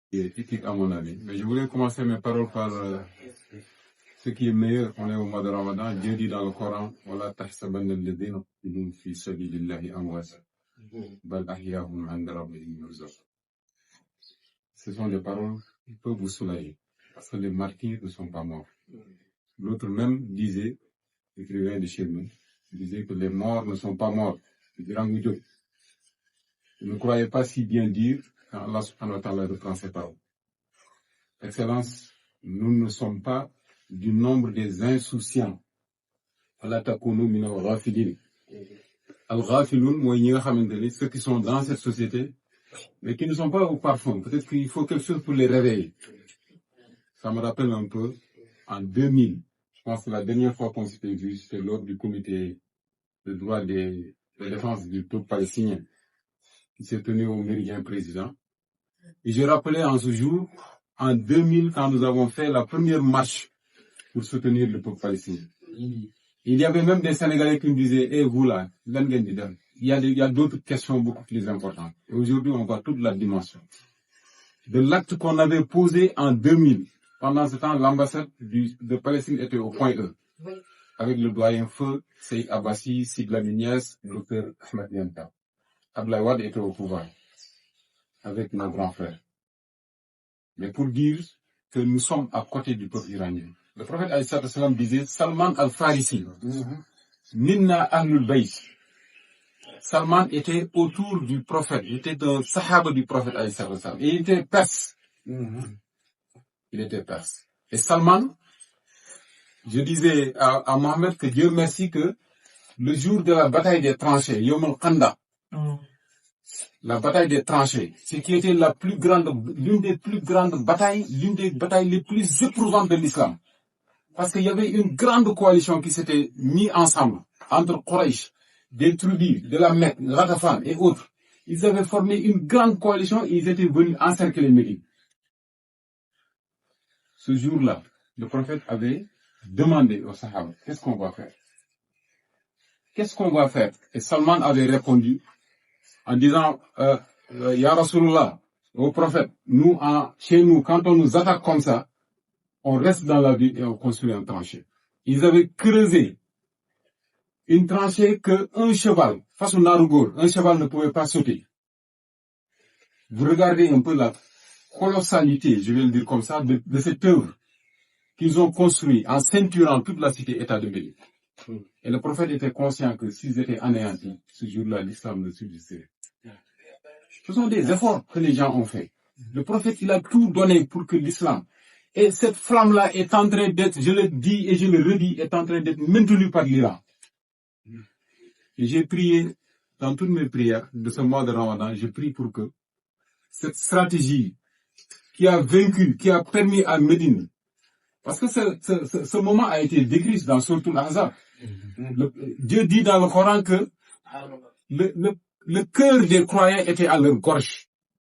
qui est éthique à mon avis. Mais je voulais commencer mes paroles par ce qui est meilleur. On est au mois de Ramadan. Dieu dit dans le Coran, وَلَا تَحْسَبَنَّ الَّذِينَ يُقَاتِلُونَ فِي سَبِيلِ اللَّهِ أَمْوَاتًا بَلْ أَحْيَاءٌ عِندَ رَبِّهِمْ يُرْزَقُونَ. Ce sont des paroles qui peuvent vous soulager, parce que les martyrs ne sont pas morts. L'autre même disait, écrivain de chez nous, disait que les morts ne sont pas morts. Je ne croyais pas si bien dire quand Allah subhanahu wa ta'ala reprend ces paroles. Excellence, nous ne sommes pas du nombre des insouciants. Al Ghafilun, ceux qui sont dans cette société, mais qui ne sont pas au parfum. Peut-être qu'il faut quelque chose pour les réveiller. Ça me rappelle un peu, en 2000, je pense que la dernière fois qu'on s'était vu, c'était lors du comité de droit de défense du peuple palestinien, qui s'est tenu au Méridien Président. Et je rappelais en ce jour, en 2000, quand nous avons fait la première marche pour soutenir le peuple palestinien. Il y avait même des Sénégalais qui me disaient, eh vous là, il y a d'autres questions beaucoup plus importantes. Et aujourd'hui, on voit toute la dimension. De l'acte qu'on avait posé en 2000, pendant ce temps, l'ambassade de Palestine était au point E. Avec le doyen Feu, Seyd Abbassi, Sid Laminiès, le docteur Ahmed Yanta. Abdoulaye Wade était au pouvoir, avec nos grands frères. Mais pour dire que nous sommes à côté du peuple iranien. Le prophète alayhi salam disait, Salman al-Farisi, Ninna Ahlul Bayt. Salman était autour du prophète, il était un sahaba du prophète alayhi salam. Et il était perse. Il était perse. Et Salman, je disais à Mohamed que Dieu merci que le jour de la bataille des tranchées, Yom al-Khanda, la bataille des tranchées, ce qui était l'une des plus grandes batailles, l'une des batailles les plus éprouvantes de l'islam. Parce qu'il y avait une grande coalition qui s'était mise ensemble, entre Quraysh, des tribus, de la Mecque, Ghatafan et autres. Ils avaient formé une grande coalition et ils étaient venus encercler Médine. Ce jour-là, le prophète avait demandé aux Sahaba, qu'est-ce qu'on va faire? Qu'est-ce qu'on va faire? Et Salman avait répondu en disant, Ya Rasulullah, au prophète, chez nous, quand on nous attaque comme ça, on reste dans la ville et on construit un tranchée. Ils avaient creusé une tranchée qu'un cheval, face au Narugo, un cheval ne pouvait pas sauter. Vous regardez un peu la colossalité, je vais le dire comme ça, de cette œuvre qu'ils ont construit en ceinturant toute la cité État de Médine. Et le prophète était conscient que s'ils étaient anéantis, ce jour-là, l'islam ne subsisterait. Ce sont des efforts que les gens ont faits. Le prophète, il a tout donné pour que l'islam, et cette flamme-là est en train d'être, je le dis et je le redis, est en train d'être maintenue par l'Iran. Et j'ai prié, dans toutes mes prières de ce mois de Ramadan, je prie pour que cette stratégie qui a vaincu, qui a permis à Médine, parce que ce moment a été décrit dans Sourate Al-Ahzab. Dieu dit dans le Coran que le cœur des croyants était à leur gorge.